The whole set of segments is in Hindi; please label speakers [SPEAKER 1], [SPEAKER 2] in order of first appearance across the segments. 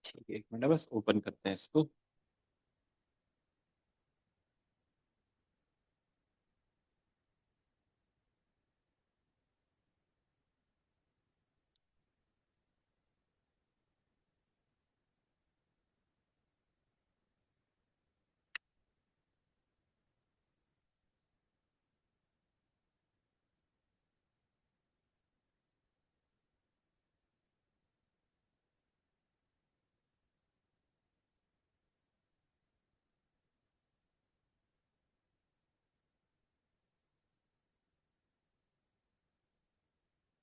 [SPEAKER 1] ठीक है, एक मिनट बस ओपन करते हैं इसको।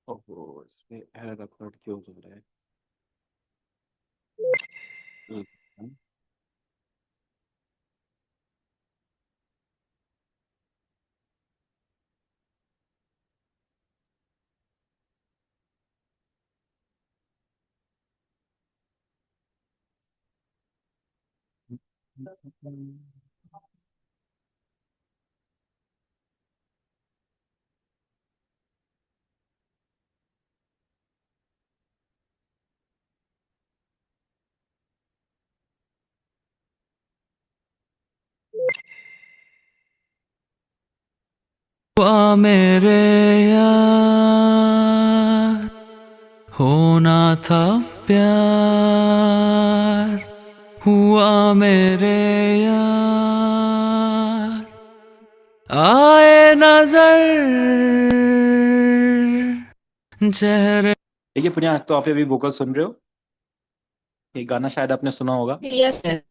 [SPEAKER 1] ओहो, इसमें एरर अपलोड क्यों हो रहा है? एक मिनट।
[SPEAKER 2] हुआ मेरे यार, होना था प्यार। हुआ मेरे यार, आए नजर चेहरे।
[SPEAKER 1] देखिए पुनिया, तो आप अभी वोकल सुन रहे हो? ये गाना शायद आपने सुना होगा,
[SPEAKER 3] यस सर।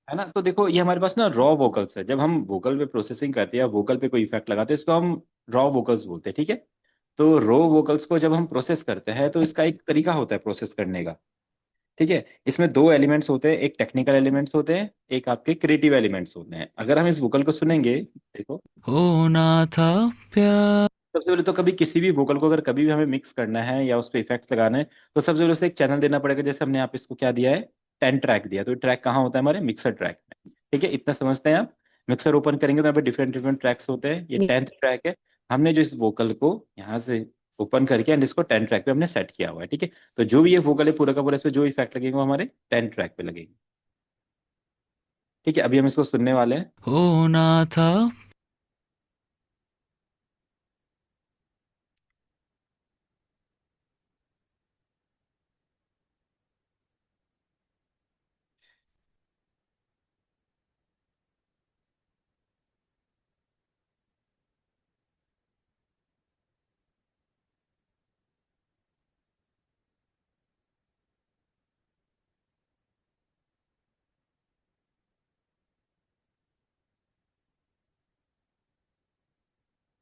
[SPEAKER 1] है ना? तो देखो, ये हमारे पास ना रॉ वोकल्स है। जब हम वोकल पे प्रोसेसिंग करते हैं या वोकल पे कोई इफेक्ट लगाते हैं, इसको हम रॉ वोकल्स बोलते हैं, ठीक है? तो रॉ वोकल्स को जब हम प्रोसेस करते हैं तो इसका एक तरीका होता है प्रोसेस करने का, ठीक है? इसमें दो एलिमेंट्स होते हैं, एक टेक्निकल एलिमेंट्स होते हैं, एक आपके क्रिएटिव एलिमेंट्स होते हैं। अगर हम इस वोकल को सुनेंगे, देखो,
[SPEAKER 2] होना था प्यार।
[SPEAKER 1] सबसे पहले तो कभी किसी भी वोकल को अगर कभी भी हमें मिक्स करना है या उस पर इफेक्ट्स लगाना है, तो सबसे पहले उसे एक चैनल देना पड़ेगा। जैसे हमने यहाँ पे इसको क्या दिया है, 10 ट्रैक दिया। तो ट्रैक कहाँ होता है? हमारे मिक्सर ट्रैक में, ठीक है? इतना समझते हैं आप? मिक्सर ओपन करेंगे तो यहाँ पे डिफरेंट डिफरेंट ट्रैक्स होते हैं। ये 10th ट्रैक है। हमने जो इस वोकल को यहाँ से ओपन करके एंड इसको 10 ट्रैक पे हमने सेट किया हुआ है, ठीक है? तो जो भी ये वोकल है पूरा का पूरा, इस पे जो इफेक्ट लगेंगे वो हमारे 10 ट्रैक पे लगेंगे, ठीक है? अभी हम इसको सुनने वाले हैं।
[SPEAKER 2] होना था।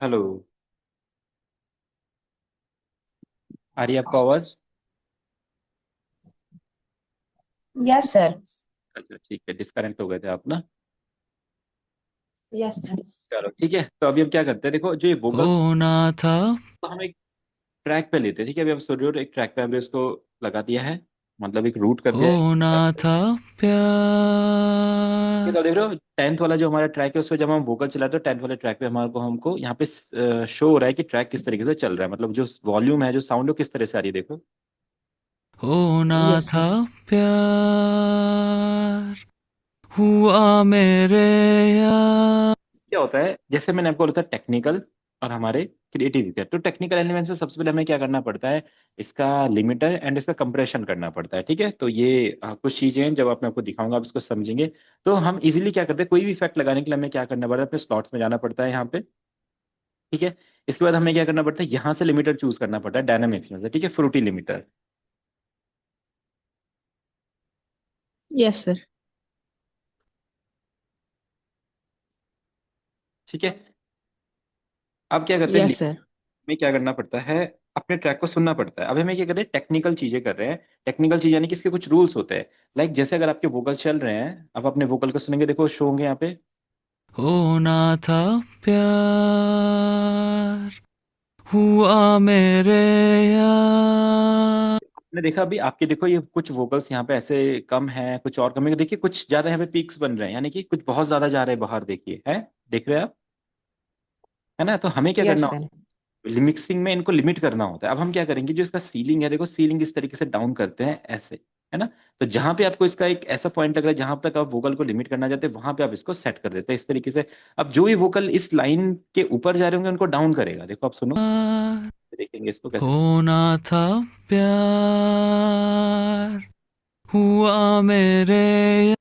[SPEAKER 1] हेलो, आ रही है आपको आवाज?
[SPEAKER 3] Yes sir.
[SPEAKER 1] अच्छा ठीक है, डिस्कनेक्ट हो गए थे आप ना।
[SPEAKER 3] Yes sir.
[SPEAKER 1] चलो ठीक है, तो अभी हम क्या करते हैं, देखो जो ये वोकल,
[SPEAKER 2] होना था।
[SPEAKER 1] तो हम एक ट्रैक पे लेते हैं, ठीक है? अभी हम स्टूडियो एक ट्रैक पे हमने इसको लगा दिया है, मतलब एक रूट कर दिया है
[SPEAKER 2] होना
[SPEAKER 1] track पे।
[SPEAKER 2] था
[SPEAKER 1] ठीक है,
[SPEAKER 2] प्यार।
[SPEAKER 1] तो देख रहे हो 10th वाला जो हमारा ट्रैक है, उस पर जब हम वोकल चलाते हैं 10th वाले ट्रैक पे हमारे को हमको यहाँ पे शो हो रहा है कि ट्रैक किस तरीके से चल रहा है, मतलब जो वॉल्यूम है, जो साउंड है, वो किस तरह से आ रही है, देखो।
[SPEAKER 2] होना
[SPEAKER 3] यस
[SPEAKER 2] था
[SPEAKER 3] सर।
[SPEAKER 2] प्यार। हुआ मेरे यार।
[SPEAKER 1] क्या होता है, जैसे मैंने आपको बोला था टेक्निकल और हमारे क्रिएटिव के, तो टेक्निकल एलिमेंट्स में सबसे पहले हमें क्या करना पड़ता है, इसका लिमिटर एंड इसका कंप्रेशन करना पड़ता है, ठीक है? तो ये कुछ चीजें हैं, जब आप मैं आपको दिखाऊंगा आप इसको समझेंगे। तो हम इजीली क्या करते हैं, कोई भी इफेक्ट लगाने के लिए हमें क्या करना पड़ता है, अपने स्लॉट्स में जाना पड़ता है यहाँ पे, ठीक है? इसके बाद हमें क्या करना पड़ता है, यहाँ से लिमिटर चूज करना पड़ता है डायनामिक्स में से, ठीक है? फ्रूटी लिमिटर,
[SPEAKER 3] यस सर।
[SPEAKER 1] ठीक है? अब क्या करते हैं,
[SPEAKER 3] यस सर।
[SPEAKER 1] में क्या करना पड़ता है, अपने ट्रैक को सुनना पड़ता है। अब हमें क्या कर रहे हैं, टेक्निकल चीजें कर रहे हैं। टेक्निकल चीज यानी कि इसके कुछ रूल्स होते हैं। लाइक जैसे अगर आपके वोकल चल रहे हैं, अब अपने वोकल को सुनेंगे, देखो शो होंगे यहाँ पे।
[SPEAKER 2] होना था प्यार। हुआ मेरे यार।
[SPEAKER 1] आपने देखा अभी आपके, देखो ये कुछ वोकल्स यहाँ पे ऐसे कम हैं, कुछ और कम है, देखिए कुछ ज्यादा यहाँ पे पीक्स बन रहे हैं, यानी कि कुछ बहुत ज्यादा जा रहे हैं बाहर, देखिए है, देख रहे हैं आप? है ना? तो हमें क्या करना
[SPEAKER 3] यस
[SPEAKER 1] होता
[SPEAKER 3] सर।
[SPEAKER 1] है, मिक्सिंग में इनको लिमिट करना होता है। अब हम क्या करेंगे, जो इसका सीलिंग है, देखो सीलिंग इस तरीके से डाउन करते हैं ऐसे, है ना। तो जहां पे आपको इसका एक ऐसा पॉइंट लग रहा है जहां तक आप वोकल को लिमिट करना चाहते हैं, वहां पे आप इसको सेट कर देते हैं इस तरीके से। अब जो भी वोकल इस लाइन के ऊपर जा रहे होंगे उनको डाउन करेगा। देखो आप सुनो, देखेंगे इसको कैसे।
[SPEAKER 2] होना था प्यार हुआ मेरे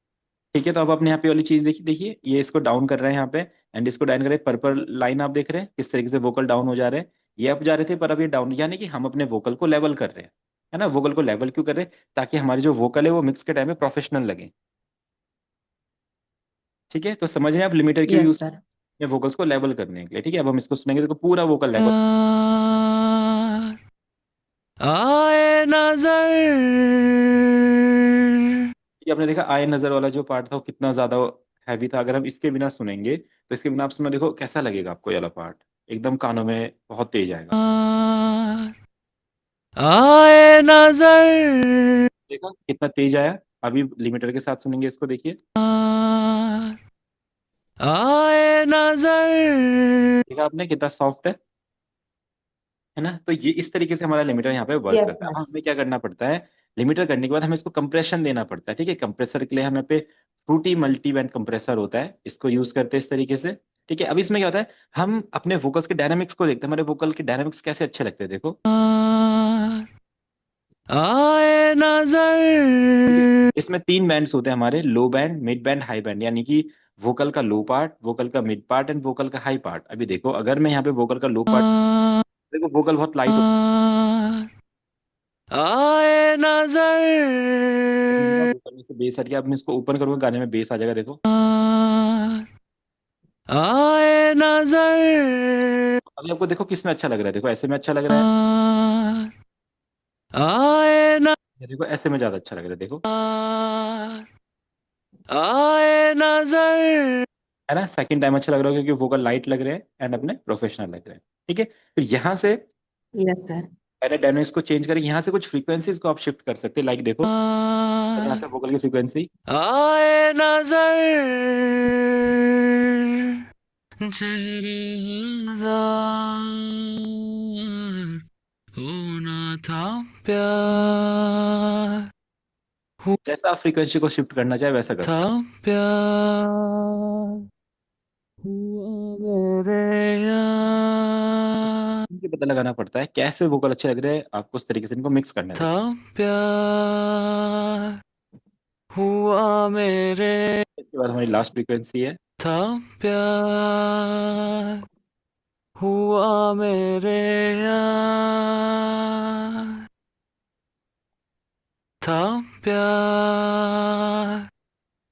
[SPEAKER 1] ठीक है, तो अब आपने यहाँ पे वाली चीज देखी, देखिए ये इसको डाउन कर रहे हैं यहाँ पे, एंड इसको डाउन कर रहे हैं। पर्पल लाइन आप देख रहे हैं किस तरीके से वोकल डाउन हो जा रहे हैं। ये अप जा रहे थे पर अब ये डाउन, यानी कि हम अपने वोकल को लेवल कर रहे हैं, है ना। वोकल को लेवल क्यों कर रहे हैं? ताकि हमारी जो वोकल है वो मिक्स के टाइम में प्रोफेशनल लगे। ठीक है, तो समझ रहे हैं आप लिमिटर क्यों
[SPEAKER 3] Yes,
[SPEAKER 1] यूज
[SPEAKER 3] sir.
[SPEAKER 1] वोकल्स को लेवल करने के लिए। ठीक है, अब हम इसको सुनेंगे, देखो पूरा वोकल लेवल।
[SPEAKER 2] प्यार आए नजर
[SPEAKER 1] ये आपने देखा आए नजर वाला जो पार्ट था वो कितना ज्यादा हैवी था। अगर हम इसके बिना सुनेंगे तो इसके बिना आप सुनो, देखो कैसा लगेगा आपको ये वाला पार्ट, एकदम कानों में बहुत तेज आएगा।
[SPEAKER 2] आए नजर
[SPEAKER 1] देखा कितना तेज आया। अभी लिमिटर के साथ सुनेंगे इसको, देखिए।
[SPEAKER 2] आए नजर
[SPEAKER 1] देखा आपने कितना सॉफ्ट है ना। तो ये इस तरीके से हमारा लिमिटर यहाँ पे वर्क
[SPEAKER 3] Yes,
[SPEAKER 1] करता है।
[SPEAKER 3] sir.
[SPEAKER 1] अब हमें क्या करना पड़ता है, लिमिटर करने के बाद हमें इसको कंप्रेशन देना पड़ता है। ठीक है, कंप्रेसर के लिए हमें पे फ्रूटी मल्टी बैंड कंप्रेसर होता है, इसको यूज करते हैं इस तरीके से। ठीक है, अब इसमें क्या होता है, हम अपने वोकल्स के डायनामिक्स को देखते हैं, हमारे वोकल के डायनामिक्स कैसे अच्छे लगते हैं, देखो।
[SPEAKER 2] आए
[SPEAKER 1] ठीक है,
[SPEAKER 2] नजर
[SPEAKER 1] इसमें तीन बैंड्स होते हैं हमारे, लो band, mid band, high band, यानी कि वोकल का लो पार्ट, वोकल का मिड पार्ट एंड वोकल का हाई पार्ट। अभी देखो अगर मैं यहाँ पे वोकल का लो पार्ट, देखो वोकल बहुत लाइट होता
[SPEAKER 2] आए
[SPEAKER 1] है, देखा
[SPEAKER 2] नजर
[SPEAKER 1] वोकल में से बेस हट गया। अब मैं इसको ओपन करूंगा, गाने में बेस आ जाएगा, देखो।
[SPEAKER 2] आए नजर
[SPEAKER 1] अभी आपको देखो किस में अच्छा लग रहा है, देखो ऐसे में अच्छा लग रहा है,
[SPEAKER 2] आए
[SPEAKER 1] या देखो ऐसे में ज्यादा अच्छा लग रहा है, देखो।
[SPEAKER 2] नजर आए नजर
[SPEAKER 1] है ना, सेकंड टाइम अच्छा लग रहा है क्योंकि वोकल लाइट लग रहे हैं एंड अपने प्रोफेशनल लग रहे हैं। ठीक है, फिर यहाँ से
[SPEAKER 3] Yes, sir.
[SPEAKER 1] पहले डायनेमिक्स को चेंज करें, यहाँ से कुछ फ्रीक्वेंसीज को आप शिफ्ट कर सकते हैं, लाइक देखो यहाँ से वोकल की फ्रीक्वेंसी।
[SPEAKER 2] आए नजर चेहरे हजार होना था प्यार
[SPEAKER 1] जैसा आप फ्रीक्वेंसी को शिफ्ट करना चाहे वैसा कर
[SPEAKER 2] था
[SPEAKER 1] सकते
[SPEAKER 2] प्यार हुआ मेरे यार
[SPEAKER 1] हैं। ये पता लगाना पड़ता है कैसे वोकल अच्छे लग रहे हैं, आपको उस तरीके से इनको मिक्स करना है,
[SPEAKER 2] था
[SPEAKER 1] देखो।
[SPEAKER 2] प्यार हुआ मेरे
[SPEAKER 1] इसके बाद हमारी लास्ट फ्रीक्वेंसी है।
[SPEAKER 2] था प्यार हुआ मेरे यार था प्यार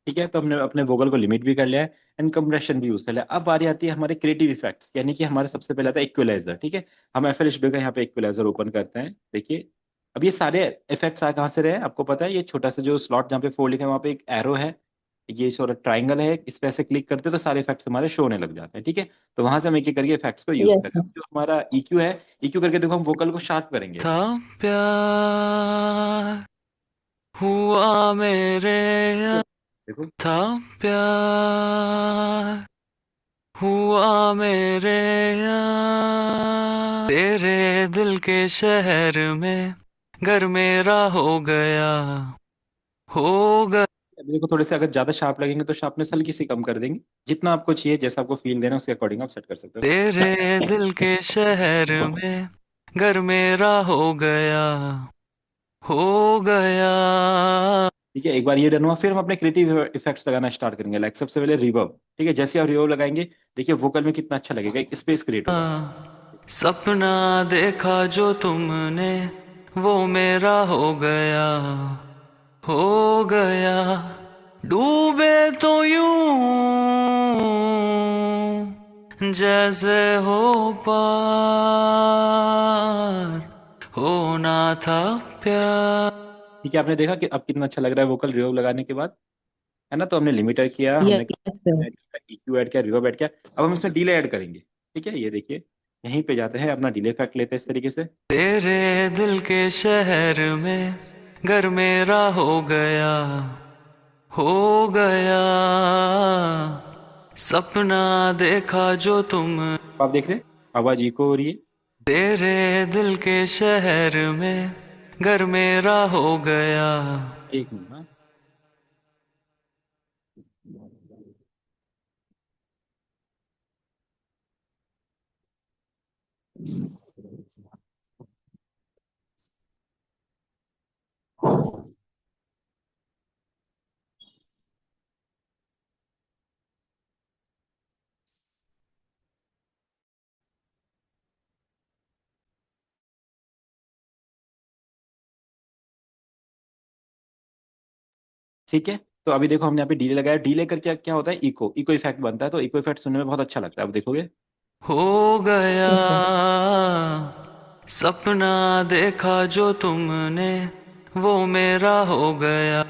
[SPEAKER 1] ठीक है, तो हमने अपने वोकल को लिमिट भी कर लिया है एंड कंप्रेशन भी यूज कर लिया। अब बारी आती है हमारे क्रिएटिव इफेक्ट्स, यानी कि हमारे सबसे पहले आता है इक्वलाइजर। ठीक है, हम एफ एल स्टूडियो का यहाँ पे इक्वलाइजर ओपन करते हैं, देखिए। अब ये सारे इफेक्ट्स आ कहाँ से रहे हैं आपको पता है, ये छोटा सा जो स्लॉट जहाँ पे फोर लिखा है वहाँ पे एक एरो है, ये छोटा ट्राइंगल है, इस पे ऐसे क्लिक करते हैं तो सारे इफेक्ट्स हमारे शो होने लग जाते हैं। ठीक है, तो वहां से हम एक एक करके इफेक्ट्स को यूज
[SPEAKER 3] Yes,
[SPEAKER 1] करें।
[SPEAKER 3] sir.
[SPEAKER 1] अब जो हमारा EQ है, EQ करके देखो हम वोकल को शार्प करेंगे।
[SPEAKER 2] था प्यार हुआ मेरे
[SPEAKER 1] ठीक है,
[SPEAKER 2] यार
[SPEAKER 1] देखो
[SPEAKER 2] था प्यार हुआ मेरे यार तेरे दिल के शहर में घर मेरा हो गया
[SPEAKER 1] अभी देखो थोड़े से अगर ज्यादा शार्प लगेंगे तो शार्पनेस हल्की सी कम कर देंगे, जितना आपको चाहिए, जैसा आपको फील देना है उसके अकॉर्डिंग आप सेट कर सकते हो।
[SPEAKER 2] तेरे दिल के शहर में घर मेरा हो गया
[SPEAKER 1] ठीक है, एक बार ये डन हुआ, फिर हम अपने क्रिएटिव इफेक्ट्स लगाना स्टार्ट करेंगे, लाइक सबसे पहले रिवर्ब। ठीक है, जैसे आप रिवर्ब लगाएंगे देखिए वोकल में कितना अच्छा लगेगा, एक स्पेस क्रिएट होगा।
[SPEAKER 2] सपना देखा जो तुमने वो मेरा हो गया डूबे तो यूं जैसे हो पार होना था प्यार
[SPEAKER 1] ठीक है, आपने देखा कि अब कितना अच्छा लग रहा है वोकल रिवर्ब लगाने के बाद, है ना। तो हमने लिमिटर किया, हमने
[SPEAKER 3] Yes, sir.
[SPEAKER 1] EQ ऐड किया, रिवर्ब ऐड किया। अब हम इसमें डिले ऐड करेंगे। ठीक है, ये देखिए यहीं पे जाते हैं, अपना डिले इफेक्ट लेते हैं इस तरीके से।
[SPEAKER 2] तेरे दिल के शहर में घर मेरा हो गया सपना देखा जो तुम
[SPEAKER 1] आप देख रहे हैं आवाज इको हो रही है।
[SPEAKER 2] तेरे दिल के शहर में घर मेरा हो गया
[SPEAKER 1] एक मिनट ना। ठीक है, तो अभी देखो हमने यहाँ पे डीले लगाया, डीले करके क्या क्या होता है, इको इको इफेक्ट बनता है, तो इको इफेक्ट सुनने में बहुत अच्छा लगता है, अब देखोगे।
[SPEAKER 2] हो गया
[SPEAKER 3] Yes, sir.
[SPEAKER 2] सपना देखा जो तुमने, वो मेरा हो गया।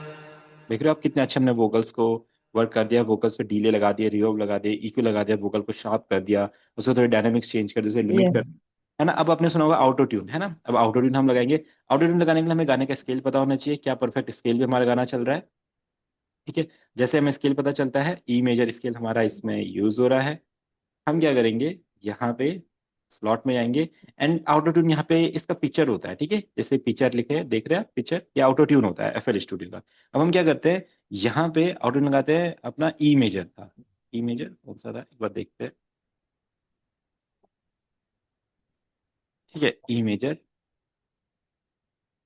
[SPEAKER 1] देख रहे हो आप कितने अच्छे हमने वोकल्स को वर्क कर दिया, वोकल्स पे डीले लगा दिया, रिवर्ब लगा दिया, इक्यू लगा दिया, वोकल को शार्प कर दिया, उसको थोड़ी डायनामिक्स चेंज कर दिया, उसे लिमिट
[SPEAKER 3] Yes.
[SPEAKER 1] कर, है ना। अब आपने सुना होगा ऑटो ट्यून, है ना, अब ऑटो ट्यून हम लगाएंगे। ऑटो ट्यून लगाने के लिए हमें गाने का स्केल पता होना चाहिए, क्या परफेक्ट स्केल भी हमारा गाना चल रहा है। ठीक है, जैसे हमें स्केल पता चलता है, ई मेजर स्केल हमारा इसमें यूज हो रहा है, हम क्या करेंगे, यहाँ पे स्लॉट में जाएंगे, एंड ऑटो ट्यून यहाँ पे इसका पिक्चर होता है, ठीक है, जैसे पिक्चर लिखे हैं, देख रहे हैं आप पिक्चर, ये ऑटो ट्यून होता है एफएल स्टूडियो का। अब हम क्या करते हैं, यहाँ पे ऑटो ट्यून लगाते हैं अपना ई मेजर का, ई मेजर कौन सा था एक बार देखते हैं। ठीक है, ई मेजर।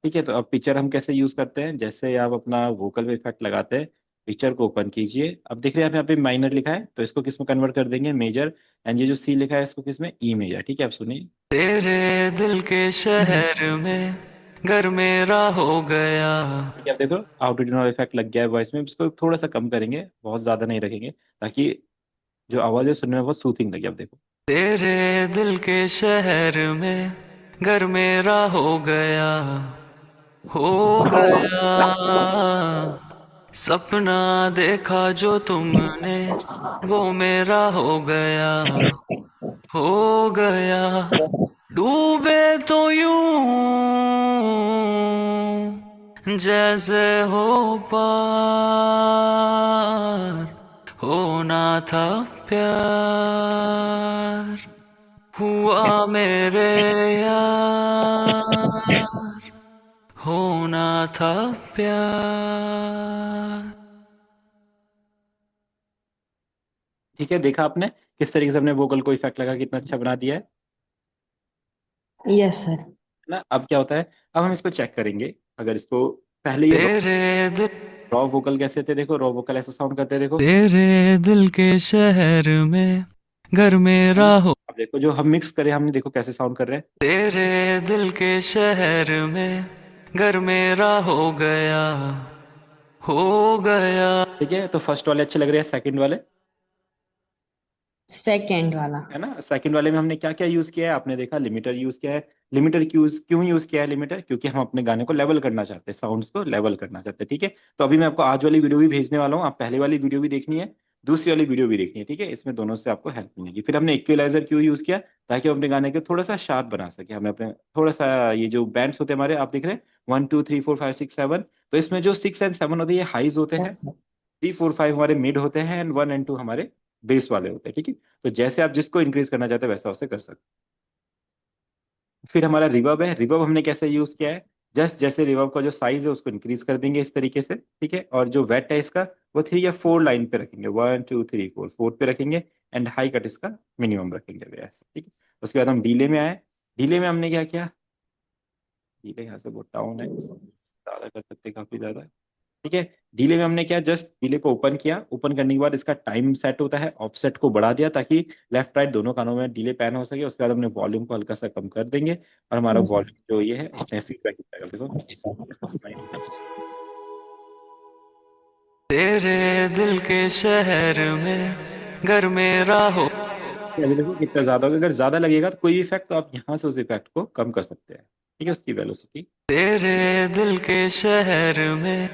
[SPEAKER 1] ठीक है, तो अब पिक्चर हम कैसे यूज करते हैं, जैसे आप अपना वोकल में इफेक्ट लगाते हैं, पिक्चर को ओपन कीजिए, अब देख रहे हैं आप यहाँ पे माइनर लिखा है, तो इसको किस में कन्वर्ट कर देंगे, मेजर, एंड ये जो सी लिखा है इसको किस में, ई मेजर। ठीक है, आप सुनिए।
[SPEAKER 2] तेरे दिल के शहर में घर मेरा हो गया।
[SPEAKER 1] ठीक है, आप देखो ऑटो ट्यून इफेक्ट लग गया है वॉइस में, इसको थोड़ा सा कम करेंगे, बहुत ज्यादा नहीं रखेंगे, ताकि जो आवाज है सुनने में बहुत सूथिंग लगे, अब देखो।
[SPEAKER 2] तेरे दिल के शहर में घर मेरा हो गया। हो गया सपना देखा जो तुमने, वो मेरा हो गया। हो गया डूबे तो यूं जैसे हो पार, होना था प्यार, हुआ मेरे यार, होना था प्यार।
[SPEAKER 1] ठीक है, देखा आपने किस तरीके से हमने वोकल को इफेक्ट लगा, कितना अच्छा बना दिया है
[SPEAKER 3] Yes, sir.
[SPEAKER 1] ना। अब क्या होता है, अब हम इसको चेक करेंगे, अगर इसको पहले ये
[SPEAKER 2] तेरे दिल
[SPEAKER 1] रॉ वोकल कैसे थे, देखो रॉ वोकल ऐसा साउंड करते हैं, देखो,
[SPEAKER 2] तेरे दिल के शहर में घर
[SPEAKER 1] है
[SPEAKER 2] मेरा
[SPEAKER 1] ना।
[SPEAKER 2] हो।
[SPEAKER 1] अब देखो जो हम मिक्स करे हमने, देखो कैसे साउंड कर रहे हैं।
[SPEAKER 2] तेरे दिल के शहर में घर मेरा हो गया। हो गया
[SPEAKER 1] ठीक है, तो फर्स्ट वाले अच्छे लग रहे हैं, सेकंड वाले,
[SPEAKER 3] Second वाला.
[SPEAKER 1] है ना। सेकंड वाले में हमने क्या क्या यूज किया है, आपने देखा लिमिटर यूज किया है। लिमिटर क्यों यूज किया है लिमिटर, क्योंकि हम अपने गाने को लेवल करना चाहते हैं, साउंड्स को लेवल करना चाहते हैं। ठीक है, तो अभी मैं आपको आज वाली वीडियो भी भेजने वाला हूँ, आप पहले वाली वीडियो भी देखनी है, दूसरी वाली वीडियो भी देखनी है, ठीक है, इसमें दोनों से आपको हेल्प मिलेगी। फिर हमने इक्वलाइजर क्यों यूज किया, ताकि हम अपने गाने को थोड़ा सा शार्प बना सके, हमें अपने थोड़ा सा ये जो बैंड्स होते हैं हमारे, आप देख रहे हैं 1 2 3 4 5 6 7, तो इसमें जो 6 एंड 7 होते हैं ये हाइज होते हैं,
[SPEAKER 3] Yes, sir.
[SPEAKER 1] 3 4 5 हमारे मिड होते हैं, एंड 1 एंड 2 हमारे बेस वाले होते हैं। ठीक है, तो जैसे आप जिसको इंक्रीज करना चाहते हैं वैसा उसे कर सकते हैं। फिर हमारा रिवर्ब है, रिवर्ब हमने कैसे यूज किया है, जस्ट जैसे रिवर्ब का जो साइज है उसको इंक्रीज कर देंगे इस तरीके से, ठीक है, और जो वेट है इसका वो 3 या 4 लाइन पे रखेंगे, 1 2 3 4 4 पे रखेंगे, एंड हाई कट इसका मिनिमम रखेंगे ऐसे, ठीक है। उसके बाद हम डीले में आए, डीले में हमने क्या किया, डीले यहाँ से बहुत डाउन है, ज्यादा कर सकते हैं, काफी ज्यादा। ठीक है, डीले में हमने क्या, जस्ट डीले को ओपन किया, ओपन करने के बाद इसका टाइम सेट होता है, ऑफसेट को बढ़ा दिया, ताकि लेफ्ट राइट दोनों कानों में डीले पैन हो सके। उसके बाद हमने वॉल्यूम को हल्का सा कम कर देंगे, और हमारा
[SPEAKER 3] Yes, sir.
[SPEAKER 1] वॉल्यूम जो ये है इसमें फीडबैक जाएगा, देखो इसको सुनाई देगा।
[SPEAKER 2] तेरे दिल के शहर में घर मेरा हो।
[SPEAKER 1] अभी देखो कितना ज्यादा होगा, अगर ज्यादा लगेगा तो कोई इफेक्ट, तो आप यहाँ से उस इफेक्ट को कम कर सकते हैं, ठीक है, उसकी वेलोसिटी।
[SPEAKER 2] तेरे दिल के शहर में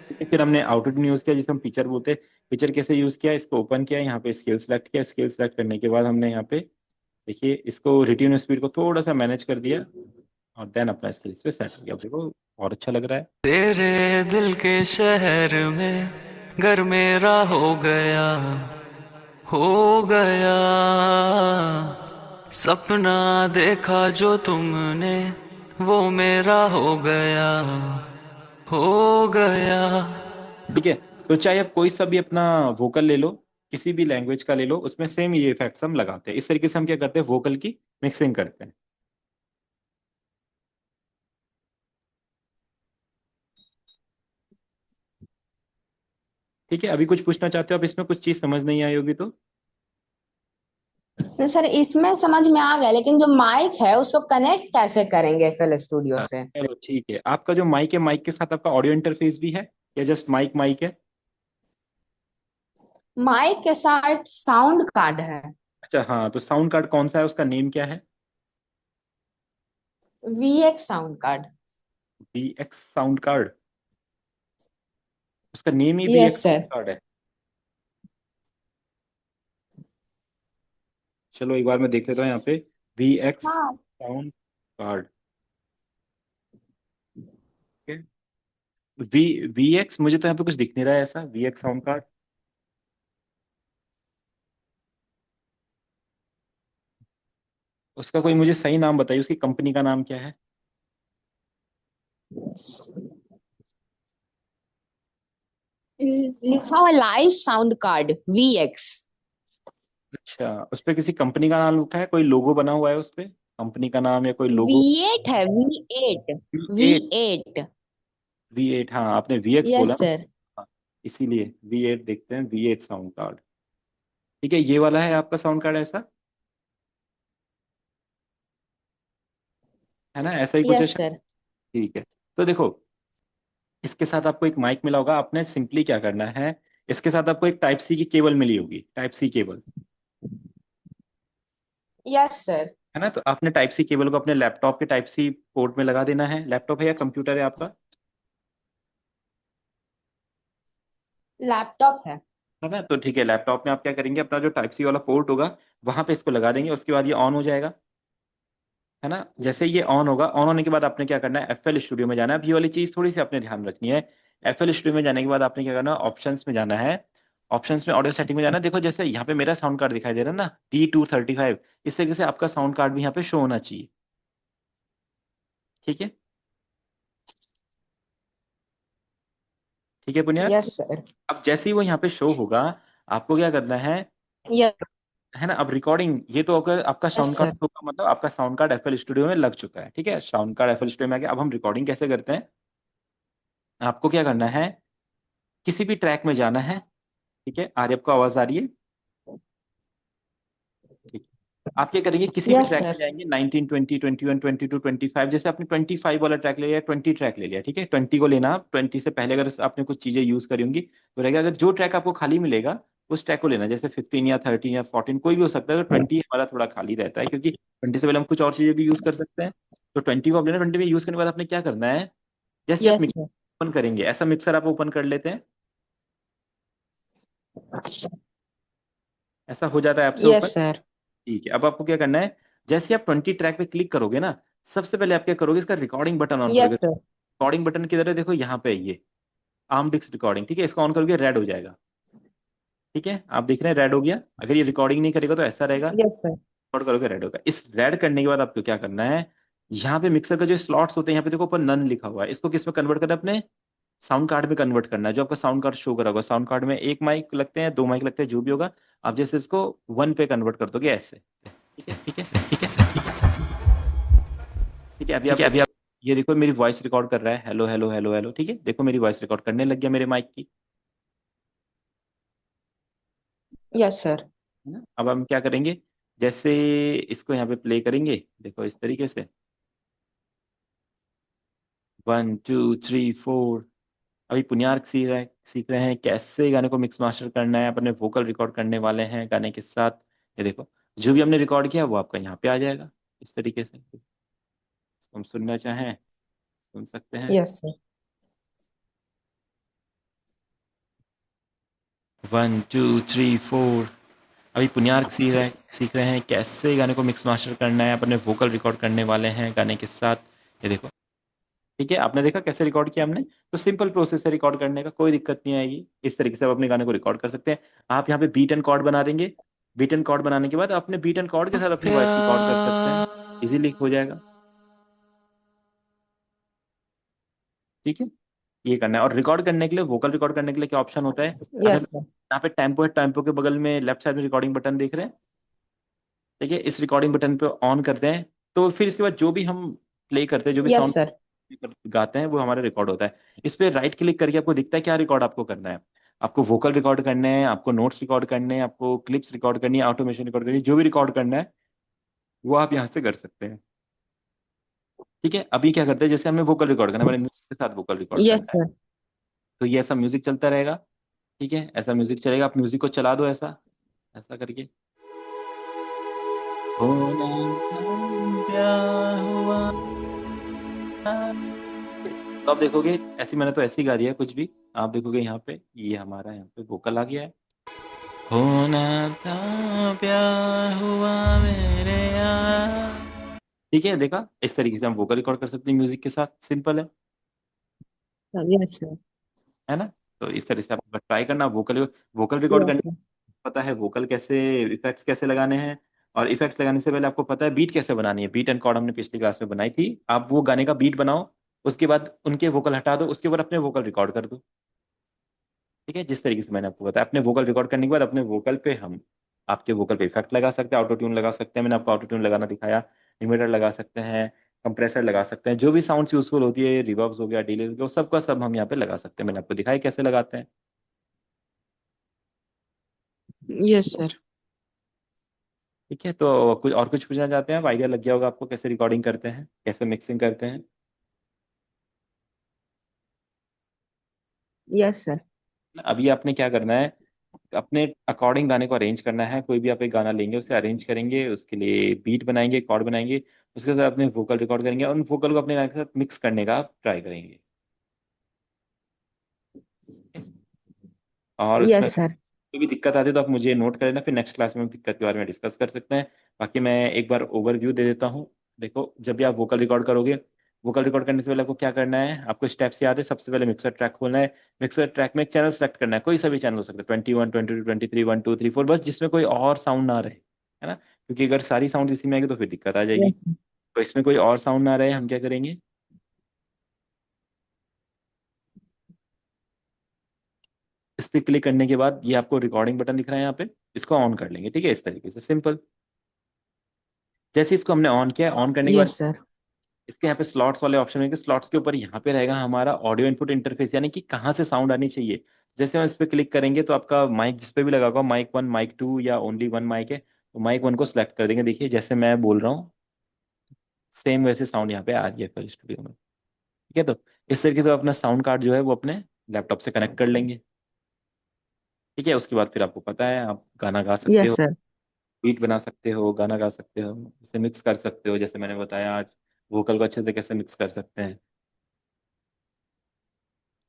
[SPEAKER 1] ठीक है, फिर हमने आउटपुट यूज किया, जिसे हम पिक्चर बोलते हैं। पिक्चर कैसे यूज किया, इसको ओपन किया, यहाँ पे स्केल सेलेक्ट किया, स्केल सेलेक्ट करने के बाद हमने यहाँ पे देखिए इसको रिट्यून स्पीड को थोड़ा सा मैनेज कर दिया, और देन अपना स्केल इस पे सेट हो गया, अब देखो और अच्छा लग रहा है।
[SPEAKER 2] तेरे दिल के शहर में घर मेरा हो गया। हो गया सपना देखा जो तुमने, वो मेरा हो गया। हो गया।
[SPEAKER 1] ठीक है। तो चाहे आप कोई सा भी अपना वोकल ले लो, किसी भी लैंग्वेज का ले लो, उसमें सेम ये इफेक्ट्स हम लगाते हैं। इस तरीके से हम क्या करते हैं, वोकल की मिक्सिंग करते हैं। ठीक है, अभी कुछ पूछना चाहते हो आप, इसमें कुछ चीज समझ नहीं आई होगी तो?
[SPEAKER 3] तो सर इसमें समझ में आ गया, लेकिन जो माइक है उसको कनेक्ट कैसे करेंगे FL स्टूडियो से?
[SPEAKER 1] चलो ठीक है, आपका जो माइक है, माइक के साथ आपका ऑडियो इंटरफेस भी है या जस्ट माइक माइक है?
[SPEAKER 3] माइक के साथ साउंड कार्ड है।
[SPEAKER 1] अच्छा हाँ, तो साउंड कार्ड कौन सा है, उसका नेम क्या है?
[SPEAKER 3] VX sound card.
[SPEAKER 1] V X sound card, उसका नेम ही V
[SPEAKER 3] yes
[SPEAKER 1] X sound
[SPEAKER 3] sir.
[SPEAKER 1] Card है। चलो एक बार मैं देख लेता हूँ यहाँ पे, वी एक्स
[SPEAKER 3] हाँ।
[SPEAKER 1] Sound card. V V X, मुझे तो यहाँ पे कुछ दिख नहीं रहा है ऐसा, वी एक्स साउंड कार्ड। उसका कोई मुझे सही नाम बताइए, उसकी कंपनी का नाम क्या है?
[SPEAKER 3] लिखा हुआ लाइव साउंड कार्ड VX।
[SPEAKER 1] अच्छा, उस पर किसी कंपनी का नाम लिखा है, कोई लोगो बना हुआ है उस पे, कंपनी का नाम या कोई लोगो?
[SPEAKER 3] V8 है, V8।
[SPEAKER 1] We eight.
[SPEAKER 3] V8।
[SPEAKER 1] We eight, हाँ आपने वी एक्स बोला
[SPEAKER 3] यस
[SPEAKER 1] ना।
[SPEAKER 3] सर।
[SPEAKER 1] हाँ, इसीलिए वी एट देखते हैं, वी एट साउंड कार्ड। ठीक है, ये वाला है आपका साउंड कार्ड ऐसा, है ना, ऐसा ही कुछ है
[SPEAKER 3] यस
[SPEAKER 1] शायद।
[SPEAKER 3] सर।
[SPEAKER 1] ठीक है। तो देखो, इसके साथ आपको एक माइक मिला होगा, आपने सिंपली क्या करना है, इसके साथ आपको एक टाइप सी की केबल मिली होगी, type C cable,
[SPEAKER 3] yes sir.
[SPEAKER 1] है ना। तो आपने टाइप सी केबल को अपने लैपटॉप के टाइप सी पोर्ट में लगा देना है। लैपटॉप है या कंप्यूटर है आपका?
[SPEAKER 3] लैपटॉप है।
[SPEAKER 1] है ना, तो ठीक है, लैपटॉप में आप क्या करेंगे, अपना जो टाइप सी वाला पोर्ट होगा वहां पे इसको लगा देंगे, उसके बाद ये ऑन हो जाएगा, है ना। जैसे ये ऑन होगा, ऑन होने के बाद आपने क्या करना है, एफएल स्टूडियो में जाना है। अब ये वाली चीज थोड़ी सी आपने ध्यान रखनी है। एफएल स्टूडियो में जाने के बाद आपने क्या करना है, ऑप्शंस में जाना है। ऑप्शंस में ऑडियो सेटिंग में जाना है। देखो जैसे यहाँ पे मेरा साउंड कार्ड दिखाई दे रहा है ना, T235, इस तरीके से आपका साउंड कार्ड भी यहाँ पे शो होना चाहिए। ठीक है। ठीक है पुनियार।
[SPEAKER 3] Yes sir.
[SPEAKER 1] अब जैसे ही वो यहाँ पे शो होगा, आपको क्या करना है,
[SPEAKER 3] यस।
[SPEAKER 1] है ना। अब रिकॉर्डिंग, ये तो अगर आपका
[SPEAKER 3] यस
[SPEAKER 1] साउंड कार्ड
[SPEAKER 3] सर।
[SPEAKER 1] होगा, मतलब आपका साउंड कार्ड एफएल स्टूडियो में लग चुका है। ठीक है, साउंड कार्ड एफएल स्टूडियो में आ गया। अब हम रिकॉर्डिंग कैसे करते हैं, आपको क्या करना है, किसी भी ट्रैक में जाना है। ठीक है, आज आपको आवाज आ रही है? ठीक। आप क्या करेंगे, किसी भी
[SPEAKER 3] यस
[SPEAKER 1] ट्रैक में
[SPEAKER 3] सर।
[SPEAKER 1] जाएंगे, 19, 20, 21, 22, 25, जैसे आपने 25 वाला ट्रैक ले लिया, 20 ट्रैक ले लिया, ठीक है, 20 को लेना। आप 20 से पहले अगर आपने कुछ चीजें यूज करी होंगी तो रहेगा, अगर जो ट्रैक आपको खाली मिलेगा उस ट्रैक को लेना, जैसे 15 या 13 या 14 कोई भी हो सकता है। तो 20 हमारा थोड़ा खाली रहता है, क्योंकि 20 से पहले हम कुछ और चीजें भी यूज कर सकते हैं। तो 20 को आप लेना, 20 में यूज करने के बाद आपने क्या करना है, जैसे आप
[SPEAKER 3] यस
[SPEAKER 1] मिक्सर
[SPEAKER 3] सर।
[SPEAKER 1] ओपन करेंगे, ऐसा मिक्सर आप ओपन कर लेते हैं, ऐसा हो जाता है आपसे ओपन।
[SPEAKER 3] Yes sir.
[SPEAKER 1] ठीक है, अब आपको क्या करना है, जैसे ही आप 20 ट्रैक पे क्लिक करोगे ना, सबसे पहले आप क्या करोगे, इसका रिकॉर्डिंग बटन ऑन करोगे।
[SPEAKER 3] Yes sir.
[SPEAKER 1] रिकॉर्डिंग बटन की तरह देखो यहाँ पे है ये, आर्मडिक्स रिकॉर्डिंग। ठीक है, इसको ऑन करोगे, रेड हो जाएगा। ठीक है, आप देख रहे हैं रेड हो गया। अगर ये रिकॉर्डिंग नहीं करेगा तो ऐसा रहेगा,
[SPEAKER 3] यस सर।
[SPEAKER 1] रिकॉर्ड करोगे रेड होगा। इस रेड करने के बाद आपको क्या करना है, यहाँ पे मिक्सर का जो स्लॉट्स होते हैं, यहाँ पे देखो ऊपर नन लिखा हुआ है, इसको किस में कन्वर्ट करना है, अपने साउंड कार्ड में कन्वर्ट करना है। जो आपका साउंड कार्ड शो करा होगा, साउंड कार्ड में एक माइक लगते हैं, दो माइक लगते हैं, जो भी होगा, आप जैसे इसको वन पे कन्वर्ट कर दोगे ऐसे। ठीक है, ठीक है, ठीक है, ठीक है। अभी
[SPEAKER 2] ठीक
[SPEAKER 1] आप
[SPEAKER 2] है
[SPEAKER 1] देखो,
[SPEAKER 2] अभी आप।
[SPEAKER 1] ये देखो मेरी वॉइस रिकॉर्ड कर रहा है, हेलो हेलो हेलो हेलो। ठीक है, देखो मेरी वॉइस रिकॉर्ड करने लग गया मेरे माइक की,
[SPEAKER 3] यस सर।
[SPEAKER 1] है ना। अब हम क्या करेंगे, जैसे इसको यहाँ पे प्ले करेंगे, देखो इस तरीके से, 1, 2, 3, 4। अभी पुण्यार्क सीख रहे हैं कैसे गाने को मिक्स मास्टर करना है, अपने वोकल रिकॉर्ड करने वाले हैं गाने के साथ। ये देखो, जो भी हमने रिकॉर्ड किया वो आपका यहाँ पे आ जाएगा इस तरीके से। हम सुनना चाहें सुन सकते हैं।
[SPEAKER 3] Yes sir.
[SPEAKER 1] 1, 2, 3, 4। अभी पुण्यार्क सीख रहे हैं कैसे गाने को मिक्स मास्टर करना है, अपने वोकल रिकॉर्ड करने वाले हैं गाने के साथ। ये देखो, ठीक है, आपने देखा कैसे रिकॉर्ड किया हमने। तो सिंपल प्रोसेस है रिकॉर्ड करने का, कोई दिक्कत नहीं आएगी। इस तरीके से आप अपने गाने को रिकॉर्ड कर सकते हैं। आप यहाँ पे बीट एंड कॉर्ड बना देंगे। बीट एंड कॉर्ड बनाने के बाद अपने बीट एंड कॉर्ड के साथ अपनी वॉइस रिकॉर्ड कर सकते हैं, इजीली हो जाएगा। ठीक है। ये करना है। और रिकॉर्ड करने के लिए, वोकल रिकॉर्ड करने के लिए क्या ऑप्शन होता है? अगर
[SPEAKER 3] यस सर।
[SPEAKER 1] यहाँ पे टेम्पो है, टेम्पो के बगल में लेफ्ट साइड में रिकॉर्डिंग बटन देख रहे हैं, ठीक है, इस रिकॉर्डिंग बटन पे ऑन करते हैं, तो फिर इसके बाद जो भी हम प्ले करते हैं, जो भी
[SPEAKER 3] यस
[SPEAKER 1] साउंड
[SPEAKER 3] सर।
[SPEAKER 1] गाते हैं, वो हमारा रिकॉर्ड होता है। इस पे राइट क्लिक करके आपको दिखता है क्या रिकॉर्ड आपको करना है। आपको वोकल रिकॉर्ड करने हैं, आपको नोट्स रिकॉर्ड करने हैं, आपको क्लिप्स रिकॉर्ड करनी है, ऑटोमेशन रिकॉर्ड करनी है, जो भी रिकॉर्ड करना है वो आप यहाँ से कर सकते हैं। ठीक है, अभी क्या करते हैं, जैसे हमें वोकल रिकॉर्ड करना है, हमारे म्यूजिक के साथ वोकल रिकॉर्ड
[SPEAKER 3] यस
[SPEAKER 1] करना है,
[SPEAKER 3] सर।
[SPEAKER 1] तो ये ऐसा म्यूजिक चलता रहेगा। ठीक है, ऐसा म्यूजिक चलेगा, आप म्यूजिक को चला दो ऐसा, ऐसा करके। होना था क्या हुआ। तो आप देखोगे ऐसी, मैंने तो ऐसी गा दिया है कुछ भी, आप देखोगे यहाँ पे ये हमारा यहाँ पे वोकल आ गया है। होना था प्यार हुआ मेरे यार। ठीक है, देखा, इस तरीके से हम वोकल रिकॉर्ड कर सकते हैं म्यूजिक के साथ, सिंपल
[SPEAKER 3] यस सर।
[SPEAKER 1] है ना। तो इस तरह से आप ट्राई करना वोकल, वोकल रिकॉर्ड
[SPEAKER 3] यस
[SPEAKER 1] करने,
[SPEAKER 3] सर।
[SPEAKER 1] पता है वोकल कैसे, इफेक्ट्स कैसे लगाने हैं। और इफेक्ट्स लगाने से पहले आपको पता है बीट कैसे बनानी है। बीट एंड कॉर्ड हमने पिछली क्लास में बनाई थी। आप वो गाने का बीट बनाओ, उसके बाद उनके वोकल हटा दो, उसके बाद अपने वोकल रिकॉर्ड कर दो। ठीक है, जिस तरीके से मैंने आपको बताया, अपने वोकल रिकॉर्ड करने के बाद अपने वोकल पे हम आपके वोकल पे इफेक्ट लगा सकते हैं, ऑटो ट्यून लगा सकते हैं, मैंने आपको ऑटो ट्यून लगाना दिखाया, लिमिटर लगा सकते हैं, कंप्रेसर लगा सकते हैं, जो भी साउंड्स यूजफुल होती है, रिवर्ब्स हो गया, डिले हो गया, वो सबका सब हम यहाँ पे लगा सकते हैं। मैंने आपको दिखाया कैसे लगाते हैं।
[SPEAKER 3] Yes sir.
[SPEAKER 1] ठीक है, तो कुछ और कुछ पूछना चाहते हैं आप? आइडिया लग गया होगा आपको कैसे रिकॉर्डिंग करते हैं, कैसे मिक्सिंग करते हैं।
[SPEAKER 3] Yes sir.
[SPEAKER 1] अभी आपने क्या करना है, अपने अकॉर्डिंग गाने को अरेंज करना है। कोई भी आप एक गाना लेंगे, उसे अरेंज करेंगे, उसके लिए बीट बनाएंगे, कॉर्ड बनाएंगे, उसके बाद अपने वोकल रिकॉर्ड करेंगे और उन वोकल को अपने गाने के साथ मिक्स करने का आप ट्राई करेंगे। और उसमें
[SPEAKER 3] यस सर।
[SPEAKER 1] कोई भी दिक्कत आती है तो आप मुझे नोट कर लेना, फिर नेक्स्ट क्लास में हम दिक्कत के बारे में डिस्कस कर सकते हैं। बाकी मैं एक बार ओवरव्यू दे देता हूँ। देखो, जब भी आप वोकल रिकॉर्ड करोगे, वोकल रिकॉर्ड करने से पहले आपको क्या करना है, आपको स्टेप्स याद है। सबसे पहले मिक्सर ट्रैक खोलना है, मिक्सर ट्रैक में एक चैनल सेलेक्ट करना है, कोई सा भी चैनल हो सकता है, 21, 22, 23, 1, 2, 3, 4, बस जिसमें कोई और साउंड ना रहे, है ना, क्योंकि अगर सारी साउंड इसी में आएगी तो फिर दिक्कत आ जाएगी।
[SPEAKER 3] Yes sir.
[SPEAKER 1] तो इसमें कोई और साउंड ना रहे, हम क्या करेंगे, इस पे क्लिक करने के बाद ये आपको रिकॉर्डिंग बटन दिख रहा है यहाँ पे, इसको ऑन कर लेंगे। ठीक है, इस तरीके से सिंपल। जैसे इसको हमने ऑन किया, ऑन करने के बाद
[SPEAKER 3] यस सर।
[SPEAKER 1] इसके यहाँ पे स्लॉट्स वाले ऑप्शन है, स्लॉट्स के ऊपर यहाँ पे रहेगा हमारा ऑडियो इनपुट इंटरफेस, यानी कि कहाँ से साउंड आनी चाहिए। जैसे हम इस पे क्लिक करेंगे तो आपका माइक जिस पे भी लगा होगा, माइक 1, माइक 2 या ओनली वन माइक है, तो माइक 1 को सिलेक्ट कर देंगे। देखिए जैसे मैं बोल रहा हूँ सेम वैसे साउंड यहाँ पे आ रही है फिर स्टूडियो में। ठीक है, तो इस तरीके से अपना साउंड कार्ड जो है वो अपने लैपटॉप से कनेक्ट कर लेंगे। ठीक है, उसके बाद फिर आपको पता है आप गाना गा सकते
[SPEAKER 3] यस
[SPEAKER 1] हो,
[SPEAKER 3] सर।
[SPEAKER 1] बीट बना सकते हो, गाना गा सकते हो, इसे मिक्स कर सकते हो, जैसे मैंने बताया आज वोकल को अच्छे से कैसे मिक्स कर सकते हैं,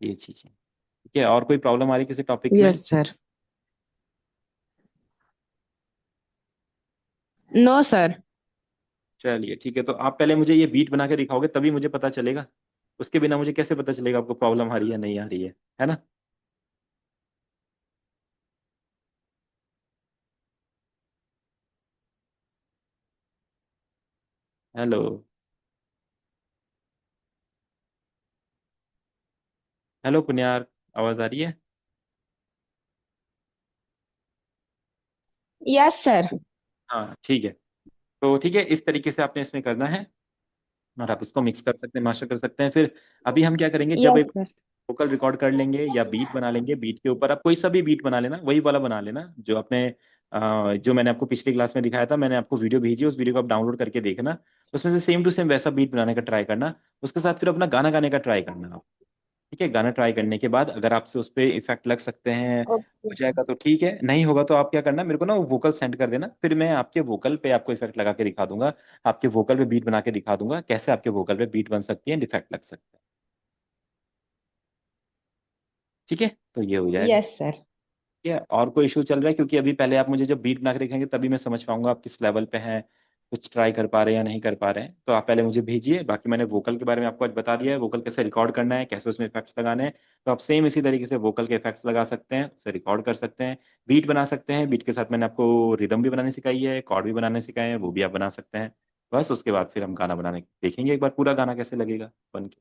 [SPEAKER 1] ये चीजें। ठीक है, और कोई प्रॉब्लम आ रही किसी टॉपिक में?
[SPEAKER 3] Yes sir. No sir.
[SPEAKER 1] चलिए ठीक है, तो आप पहले मुझे ये बीट बना के दिखाओगे तभी मुझे पता चलेगा, उसके बिना मुझे कैसे पता चलेगा आपको प्रॉब्लम आ रही है नहीं आ रही है ना। हेलो, हेलो पुण्यार, आवाज आ रही है?
[SPEAKER 3] Yes sir.
[SPEAKER 1] हाँ ठीक है। तो ठीक है, इस तरीके से आपने इसमें करना है और आप इसको मिक्स कर सकते हैं, मास्टर कर सकते हैं। फिर अभी हम क्या करेंगे, जब
[SPEAKER 3] यस
[SPEAKER 1] एक
[SPEAKER 3] सर।
[SPEAKER 1] वोकल रिकॉर्ड कर लेंगे या बीट बना लेंगे, बीट के ऊपर आप कोई सा भी बीट बना लेना, वही वाला बना लेना जो आपने जो मैंने आपको पिछली क्लास में दिखाया था, मैंने आपको वीडियो भेजी, उस वीडियो को आप डाउनलोड करके देखना, उसमें से सेम टू सेम वैसा बीट बनाने का ट्राई करना। उसके साथ फिर अपना गाना गाने का ट्राई करना आप। ठीक है, गाना ट्राई करने के बाद अगर आपसे उस पर इफेक्ट लग सकते हैं,
[SPEAKER 3] ओके।
[SPEAKER 1] हो जाएगा तो ठीक है, नहीं होगा तो आप क्या करना, मेरे को ना वो वोकल सेंड कर देना, फिर मैं आपके वोकल पे आपको इफेक्ट लगा के दिखा दूंगा, आपके वोकल पे बीट बना के दिखा दूंगा कैसे आपके वोकल पे बीट बन सकती है, इफेक्ट लग सकता है। ठीक है, तो ये हो जाएगा।
[SPEAKER 3] Yes sir.
[SPEAKER 1] ठीक है, और कोई इशू चल रहा है? क्योंकि अभी पहले आप मुझे जब बीट बना के दिखाएंगे तभी मैं समझ पाऊंगा आप किस लेवल पे हैं, कुछ ट्राई कर पा रहे हैं या नहीं कर पा रहे हैं। तो आप पहले मुझे भेजिए, बाकी मैंने वोकल के बारे में आपको आज बता दिया है, वोकल कैसे रिकॉर्ड करना है, कैसे उसमें इफेक्ट्स लगाने हैं। तो आप सेम इसी तरीके से वोकल के इफेक्ट्स लगा सकते हैं, उसे रिकॉर्ड कर सकते हैं, बीट बना सकते हैं, बीट के साथ मैंने आपको रिदम भी बनाने सिखाई है, कॉर्ड भी बनाने सिखाए हैं, वो भी आप बना सकते हैं। बस उसके बाद फिर हम गाना बनाने देखेंगे एक बार पूरा गाना कैसे लगेगा बन के।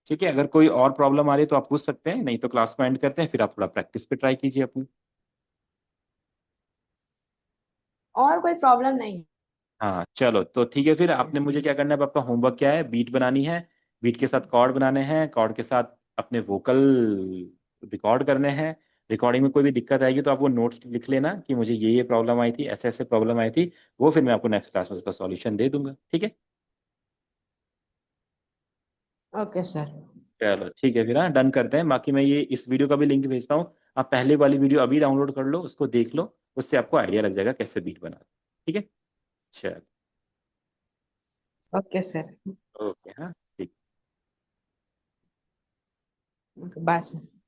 [SPEAKER 1] ठीक है, अगर कोई और प्रॉब्लम आ रही है तो आप पूछ सकते हैं, नहीं तो क्लास को एंड करते हैं, फिर आप थोड़ा प्रैक्टिस पे ट्राई कीजिए अपनी।
[SPEAKER 3] और कोई प्रॉब्लम नहीं
[SPEAKER 1] हाँ चलो, तो ठीक है, फिर
[SPEAKER 3] है।
[SPEAKER 1] आपने मुझे क्या करना है, अब आपका होमवर्क क्या है, बीट बनानी है, बीट के साथ कॉर्ड बनाने हैं, कॉर्ड के साथ अपने वोकल रिकॉर्ड करने हैं। रिकॉर्डिंग में कोई भी दिक्कत आएगी तो आप वो नोट्स लिख लेना कि मुझे ये प्रॉब्लम आई थी, ऐसे ऐसे प्रॉब्लम आई थी, वो फिर मैं आपको नेक्स्ट क्लास में उसका सॉल्यूशन दे दूंगा, ठीक है।
[SPEAKER 3] Okay sir.
[SPEAKER 1] चलो ठीक है फिर, हाँ डन करते हैं। बाकी मैं ये इस वीडियो का भी लिंक भेजता हूँ, आप पहले वाली वीडियो अभी डाउनलोड कर लो, उसको देख लो, उससे आपको आइडिया लग जाएगा कैसे बीट बना, ठीक है। चलो।
[SPEAKER 3] Okay sir.
[SPEAKER 1] ओके हाँ। ठीक।
[SPEAKER 3] Bye sir.